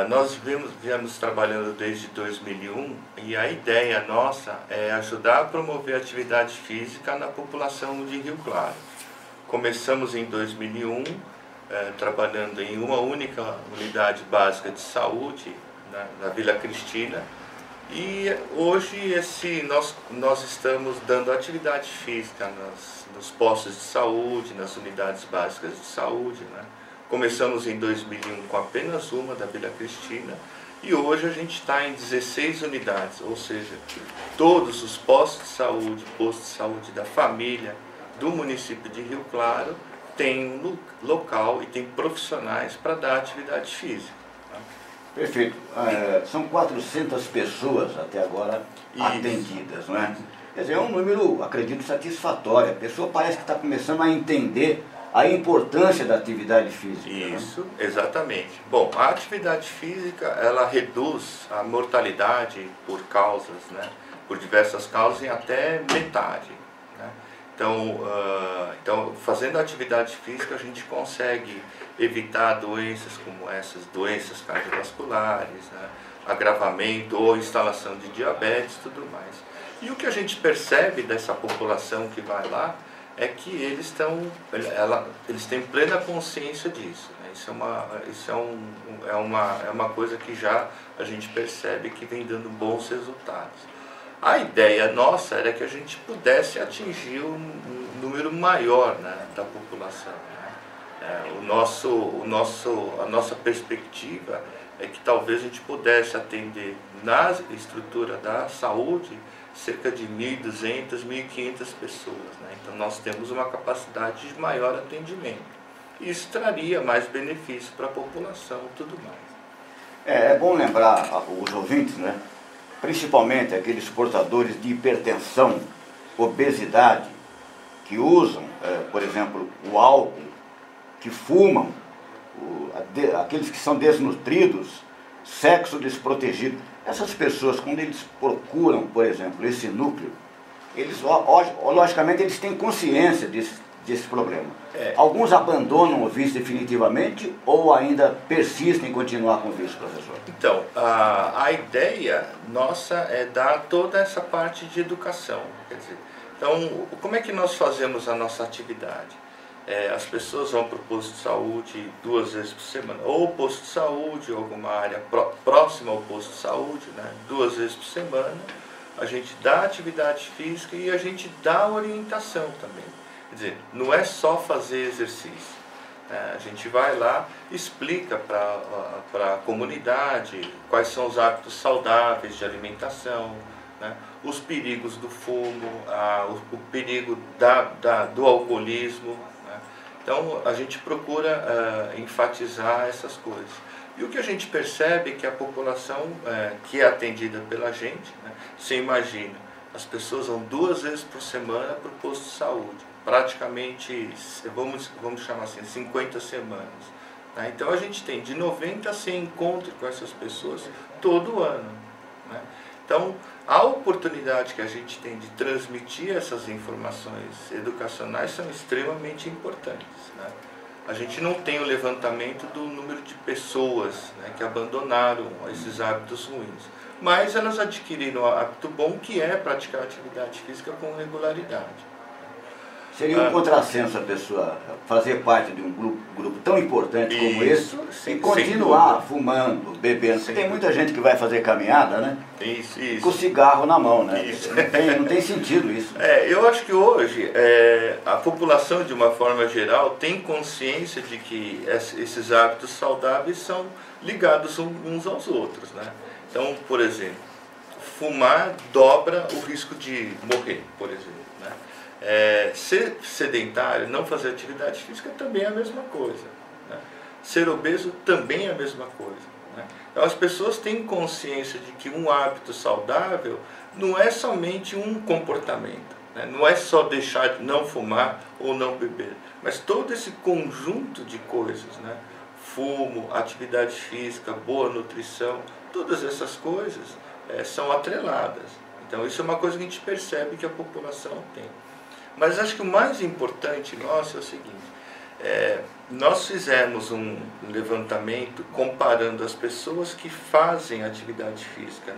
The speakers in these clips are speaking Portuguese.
Nós viemos trabalhando desde 2001 e a ideia nossa é ajudar a promover a atividade física na população de Rio Claro. Começamos em 2001, trabalhando em uma única unidade básica de saúde, na Vila Cristina, e hoje nós estamos dando atividade física nos postos de saúde, nas unidades básicas de saúde, né? Começamos em 2001 com apenas uma, da Vila Cristina, e hoje a gente está em 16 unidades, ou seja, todos os postos de saúde da família do município de Rio Claro tem um local e tem profissionais para dar atividade física. Tá? Perfeito. São 400 pessoas até agora atendidas, não é? Quer dizer, é um número, acredito, satisfatório. A pessoa parece que está começando a entender a importância da atividade física. Isso, né? Exatamente. Bom, a atividade física, ela reduz a mortalidade por causas, né? Por diversas causas em até metade. Né? Então, fazendo atividade física, a gente consegue evitar doenças como essas, doenças cardiovasculares, né? Agravamento ou instalação de diabetes e tudo mais. E o que a gente percebe dessa população que vai lá é que eles têm plena consciência disso. Né? Isso é uma coisa que já a gente percebe que vem dando bons resultados. A ideia nossa era que a gente pudesse atingir um número maior, né, da população. Né? A nossa perspectiva é que talvez a gente pudesse atender na estrutura da saúde cerca de 1.200, 1.500 pessoas. Né? Então nós temos uma capacidade de maior atendimento. Isso traria mais benefício para a população e tudo mais. É bom lembrar os ouvintes, né? Principalmente aqueles portadores de hipertensão, obesidade, que usam, por exemplo, o álcool, que fumam, aqueles que são desnutridos, sexo desprotegido. Essas pessoas, quando eles procuram, por exemplo, esse núcleo, eles, logicamente, eles têm consciência desse problema. Alguns abandonam o vício definitivamente ou ainda persistem em continuar com o vício, professor? Então, a ideia nossa é dar toda essa parte de educação. Quer dizer, então, como é que nós fazemos a nossa atividade? As pessoas vão para o posto de saúde 2 vezes por semana, ou o posto de saúde, ou alguma área próxima ao posto de saúde, né? 2 vezes por semana. A gente dá atividade física e a gente dá orientação também. Quer dizer, não é só fazer exercício. A gente vai lá, explica para a comunidade quais são os hábitos saudáveis de alimentação, né? Os perigos do fumo, o perigo do alcoolismo. Então, a gente procura enfatizar essas coisas. E o que a gente percebe é que a população que é atendida pela gente, né, você imagina, as pessoas vão 2 vezes por semana para o posto de saúde, praticamente, vamos chamar assim, 50 semanas. Né? Então, a gente tem de 90 a 100 encontros com essas pessoas todo ano. Né? Então, a oportunidade que a gente tem de transmitir essas informações educacionais são extremamente importantes. Né? A gente não tem o levantamento do número de pessoas, né, que abandonaram esses hábitos ruins, mas elas adquiriram o hábito bom, que é praticar atividade física com regularidade. Seria um contrassenso a pessoa fazer parte de um grupo tão importante como esse e continuar fumando, bebendo. Tem muita gente que vai fazer caminhada, né? Isso. Com cigarro na mão, né? Não tem sentido isso. Eu acho que hoje a população, de uma forma geral, tem consciência de que esses hábitos saudáveis são ligados uns aos outros, né? Então, por exemplo, fumar dobra o risco de morrer, por exemplo. Né? Ser sedentário, não fazer atividade física também é a mesma coisa. Né? Ser obeso também é a mesma coisa. Né? Então as pessoas têm consciência de que um hábito saudável não é somente um comportamento, né? Não é só deixar de não fumar ou não beber, mas todo esse conjunto de coisas, né? Fumo, atividade física, boa nutrição, todas essas coisas são atreladas. Então isso é uma coisa que a gente percebe que a população tem. Mas acho que o mais importante nosso é o seguinte, nós fizemos um levantamento comparando as pessoas que fazem atividade física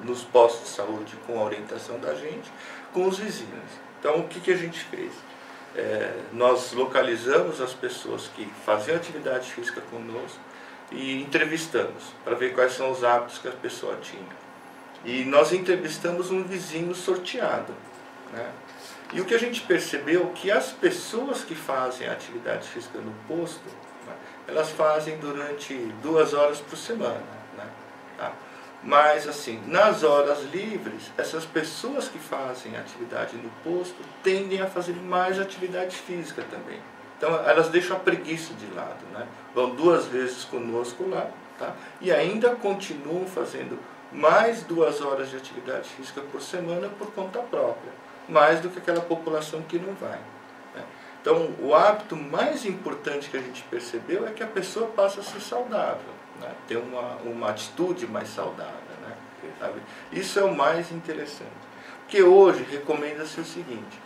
nos postos de saúde com a orientação da gente, com os vizinhos. Então, o que a gente fez? Nós localizamos as pessoas que faziam atividade física conosco e entrevistamos para ver quais são os hábitos que a pessoa tinha. E nós entrevistamos um vizinho sorteado, né? E o que a gente percebeu é que as pessoas que fazem atividade física no posto, né, elas fazem durante 2 horas por semana, né, tá? Mas assim, nas horas livres, essas pessoas que fazem atividade no posto tendem a fazer mais atividade física também. Então elas deixam a preguiça de lado, né? Vão 2 vezes conosco lá, tá? E ainda continuam fazendo mais 2 horas de atividade física por semana por conta própria, mais do que aquela população que não vai, né? Então, o hábito mais importante que a gente percebeu é que a pessoa passa a ser saudável, né? Ter uma atitude mais saudável, né? Sabe? Isso é o mais interessante. Porque hoje recomenda-se o seguinte,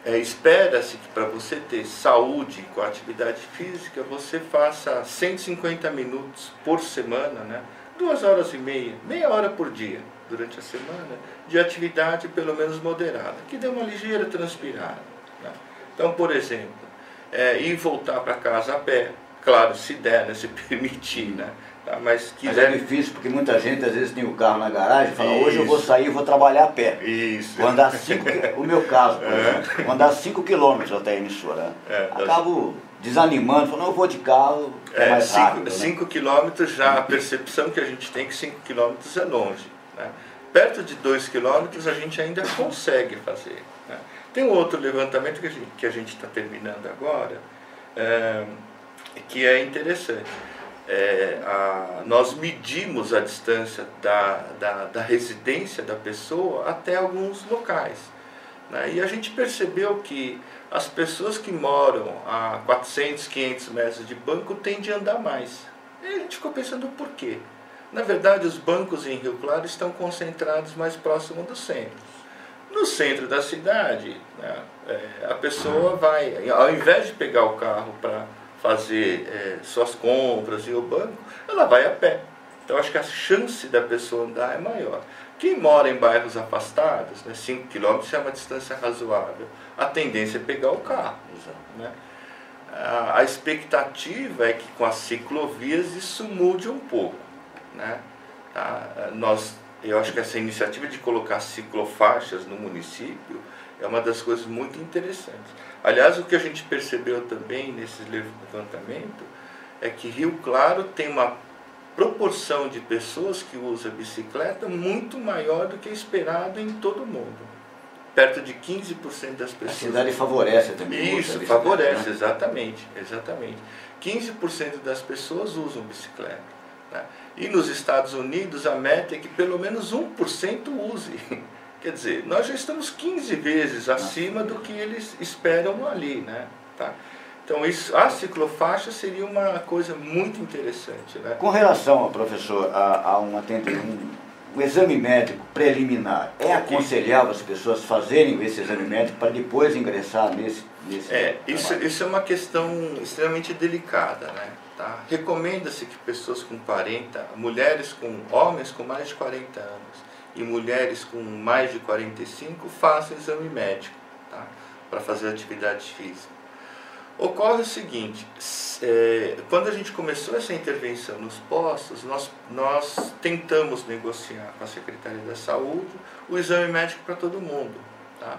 espera-se que para você ter saúde com a atividade física, você faça 150 minutos por semana, né? 2 horas e meia hora por dia, durante a semana, de atividade pelo menos moderada, que dê uma ligeira transpirada, né? Então, por exemplo, ir voltar para casa a pé, claro, se der, né, se permitir, né? Tá? Mas é difícil, porque muita gente às vezes tem o carro na garagem e fala, hoje eu vou sair, vou trabalhar a pé. Isso. Vou andar 5 km, o meu caso, por exemplo, vou andar 5 km até a emissora. Acabo desanimando, falando, não, eu vou de carro, é mais rápido. 5 quilômetros já, a percepção que a gente tem que 5 quilômetros é longe, né? Perto de 2 quilômetros a gente ainda consegue fazer, né? Tem um outro levantamento que a gente está terminando agora, que é interessante. Nós medimos a distância da residência da pessoa até alguns locais, né? E a gente percebeu que as pessoas que moram a 400, 500 metros de banco tendem a andar mais. E a gente ficou pensando por quê? Na verdade, os bancos em Rio Claro estão concentrados mais próximo dos centros. No centro da cidade, né, a pessoa vai, ao invés de pegar o carro para fazer suas compras e o banco, ela vai a pé. Então, acho que a chance da pessoa andar é maior. Quem mora em bairros afastados, né, 5 km é uma distância razoável, a tendência é pegar o carro, né? A expectativa é que com as ciclovias isso mude um pouco, né? Tá? Eu acho que essa iniciativa de colocar ciclofaixas no município é uma das coisas muito interessantes. Aliás, o que a gente percebeu também nesse levantamento é que Rio Claro tem uma proporção de pessoas que usam bicicleta muito maior do que esperado em todo o mundo. Perto de 15% das pessoas. A cidade favorece também. Isso, favorece, né? Exatamente. 15% das pessoas usam bicicleta, né? E nos Estados Unidos a meta é que pelo menos 1% use. Quer dizer, nós já estamos 15 vezes acima do que eles esperam ali, né? Tá? Então, a ciclofaixa seria uma coisa muito interessante, né? Com relação, professor, a um exame médico preliminar, é aconselhável as pessoas fazerem esse exame médico para depois ingressar nesse isso é uma questão extremamente delicada, né? Tá? Recomenda-se que pessoas com 40, homens com mais de 40 anos e mulheres com mais de 45 façam exame médico, tá? Para fazer atividade física. Ocorre o seguinte, quando a gente começou essa intervenção nos postos, nós tentamos negociar com a Secretaria da Saúde o exame médico para todo mundo, tá?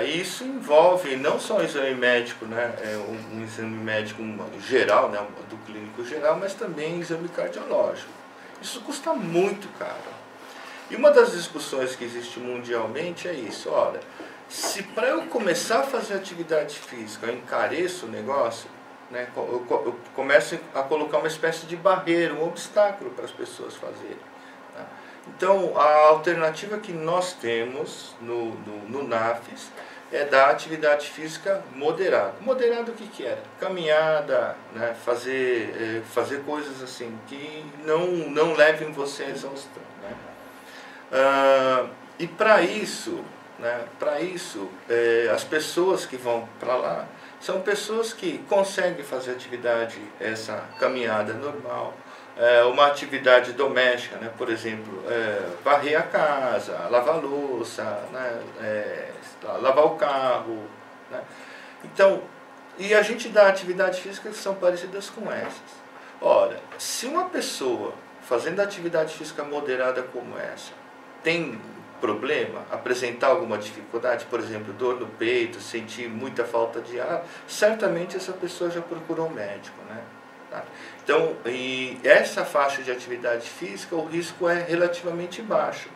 Isso envolve não só o exame médico, né, um exame médico geral, né, do clínico geral, mas também exame cardiológico. Isso custa muito caro. E uma das discussões que existe mundialmente é isso, olha, se para eu começar a fazer atividade física eu encareço o negócio, né, eu começo a colocar uma espécie de barreira, um obstáculo para as pessoas fazerem, tá? Então, a alternativa que nós temos no NAFES é da atividade física moderada. Moderada o que é? Caminhada, né, fazer coisas assim que não levem você à exaustão, né? E para isso, as pessoas que vão para lá São pessoas que conseguem fazer atividade, essa caminhada normal, uma atividade doméstica, né? Por exemplo, varrer a casa, lavar a louça, né? Lavar o carro, né? Então, e a gente dá atividades físicas que são parecidas com essas. Ora, se uma pessoa fazendo atividade física moderada como essa tem problema, apresentar alguma dificuldade, por exemplo, dor no peito, sentir muita falta de ar, certamente essa pessoa já procurou um médico, né? Tá? Então, e essa faixa de atividade física, o risco é relativamente baixo,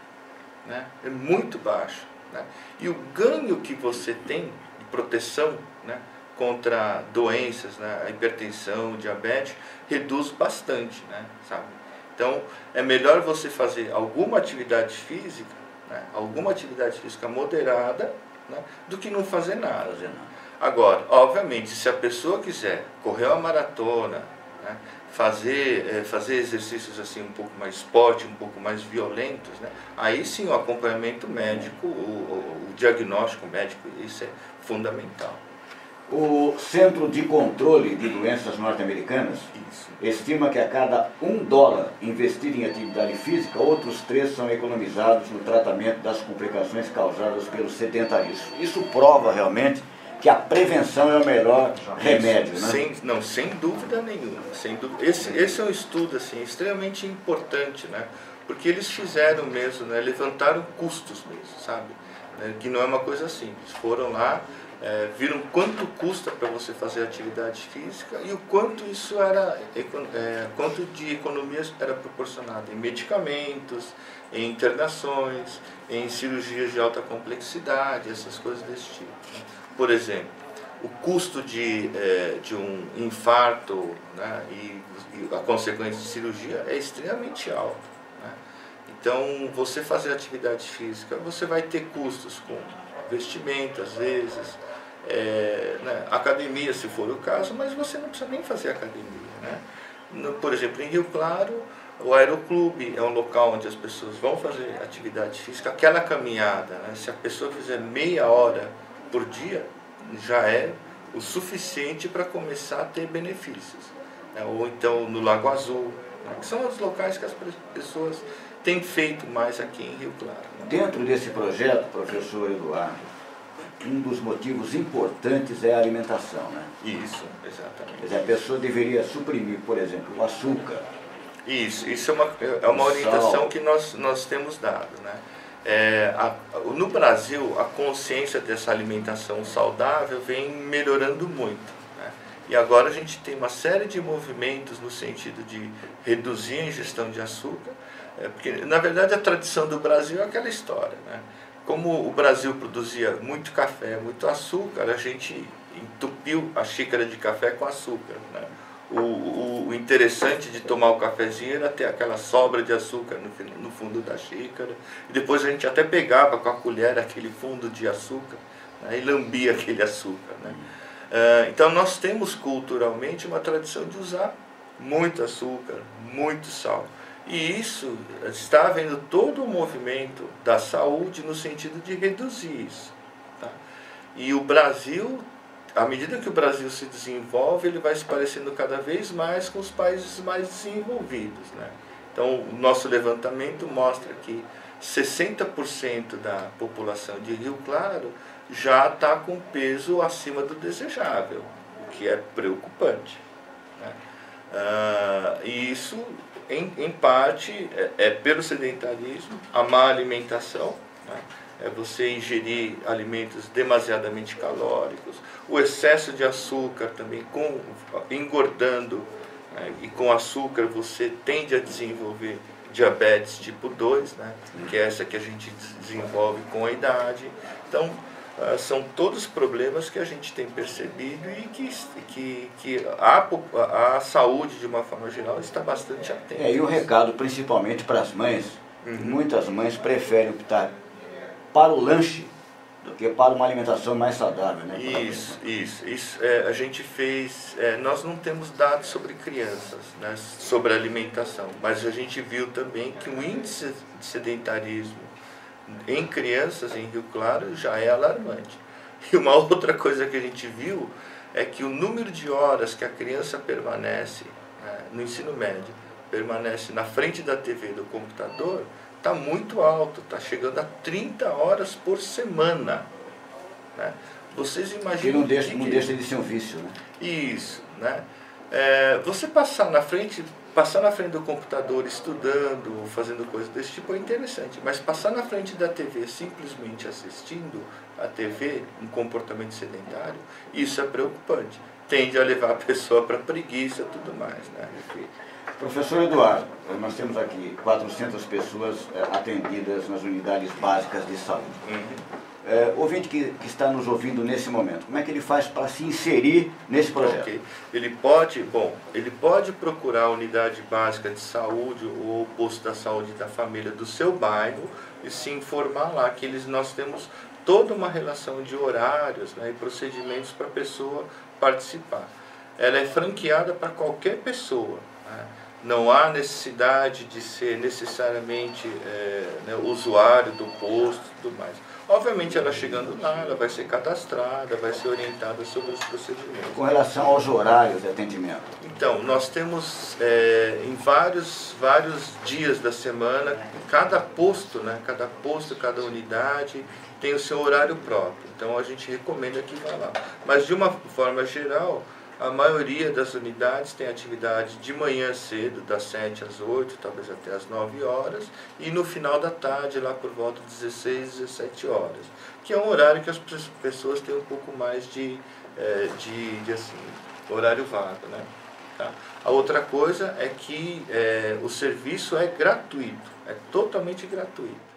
né? É muito baixo, né? E o ganho que você tem de proteção, né, contra doenças, né, a hipertensão, o diabetes, reduz bastante, né, sabe? Então, é melhor você fazer alguma atividade física, né, alguma atividade física moderada, né, do que não fazer nada. Agora, obviamente, se a pessoa quiser correr uma maratona, né, fazer exercícios assim um pouco mais esporte, um pouco mais violentos, né, aí sim o acompanhamento médico, o diagnóstico médico, isso é fundamental. O Centro de Controle de Doenças norte-americanas estima que a cada $1 investido em atividade física, outros 3 são economizados no tratamento das complicações causadas pelo sedentarismo. Isso prova realmente que a prevenção é o melhor remédio, né? Sem dúvida nenhuma. Sem dúvida. Esse é um estudo assim, extremamente importante, né? Porque eles fizeram mesmo, né? Levantaram custos mesmo, sabe? Que não é uma coisa simples. Foram lá, viram quanto custa para você fazer atividade física e o quanto isso quanto de economias era proporcionado em medicamentos, em internações, em cirurgias de alta complexidade, essas coisas desse tipo, né? Por exemplo, o custo de um infarto, né, e a consequência de cirurgia é extremamente alto, né? Então, você fazer atividade física, você vai ter custos com vestimenta, às vezes, né, academia, se for o caso, mas você não precisa nem fazer academia, né? Por exemplo, em Rio Claro, o Aeroclube é um local onde as pessoas vão fazer atividade física. Aquela caminhada, né, se a pessoa fizer meia hora por dia, já é o suficiente para começar a ter benefícios, né? Ou então no Lago Azul, né, que são os locais que as pessoas têm feito mais aqui em Rio Claro, né? Dentro desse projeto, professor Eduardo, um dos motivos importantes é a alimentação, né? Isso, exatamente. Quer dizer, a pessoa deveria suprimir, por exemplo, o açúcar. Isso é uma orientação que nós temos dado, né? No Brasil, a consciência dessa alimentação saudável vem melhorando muito, né? E agora a gente tem uma série de movimentos no sentido de reduzir a ingestão de açúcar, porque na verdade a tradição do Brasil é aquela história, né? Como o Brasil produzia muito café, muito açúcar, a gente entupiu a xícara de café com açúcar, né? O interessante de tomar o cafezinho era ter aquela sobra de açúcar no fundo da xícara, e depois a gente até pegava com a colher aquele fundo de açúcar, né, e lambia aquele açúcar, né? Então nós temos culturalmente uma tradição de usar muito açúcar, muito sal, e isso está havendo todo o movimento da saúde no sentido de reduzir isso, tá? E o Brasil, à medida que o Brasil se desenvolve, ele vai se parecendo cada vez mais com os países mais desenvolvidos, né? Então, o nosso levantamento mostra que 60% da população de Rio Claro já está com peso acima do desejável, o que é preocupante, né? E isso, em parte, é pelo sedentarismo, a má alimentação, né? É você ingerir alimentos demasiadamente calóricos, o excesso de açúcar também, engordando, né, e com açúcar você tende a desenvolver diabetes tipo 2, né, que é essa que a gente desenvolve com a idade. Então, são todos problemas que a gente tem percebido e que a saúde, de uma forma geral, está bastante atenta. E o recado, principalmente para as mães, muitas mães preferem optar para o lanche do que para uma alimentação mais saudável, né? Isso. A gente fez... nós não temos dados sobre crianças, né, sobre alimentação, mas a gente viu também que o índice de sedentarismo em crianças em Rio Claro já é alarmante. E uma outra coisa que a gente viu é que o número de horas que a criança permanece, né, no ensino médio, permanece na frente da TV do computador, está muito alto, está chegando a 30 horas por semana. Né? Vocês imaginam... E não deixa de ser um vício, né? Isso, né? Você passar na frente do computador estudando, fazendo coisas desse tipo é interessante, mas passar na frente da TV simplesmente assistindo a TV, um comportamento sedentário, isso é preocupante. Tende a levar a pessoa para preguiça e tudo mais, né? Professor Eduardo, nós temos aqui 400 pessoas atendidas nas unidades básicas de saúde. Ouvinte que está nos ouvindo nesse momento, como é que ele faz para se inserir nesse projeto? Okay. Ele pode procurar a unidade básica de saúde ou o posto da saúde da família do seu bairro e se informar lá que nós temos toda uma relação de horários, né, e procedimentos para a pessoa participar. Ela é franqueada para qualquer pessoa, né? Não há necessidade de ser necessariamente né, usuário do posto e tudo mais. Obviamente, ela chegando lá, ela vai ser cadastrada, vai ser orientada sobre os procedimentos. Com relação aos horários de atendimento? Então, nós temos em vários dias da semana, cada posto, cada unidade tem o seu horário próprio. Então, a gente recomenda que vá lá. Mas, de uma forma geral, a maioria das unidades tem atividade de manhã cedo, das 7 às 8, talvez até às 9 horas, e no final da tarde, lá por volta de 16, 17 horas, que é um horário que as pessoas têm um pouco mais de horário vago, né? Tá? A outra coisa é que o serviço é gratuito, é totalmente gratuito.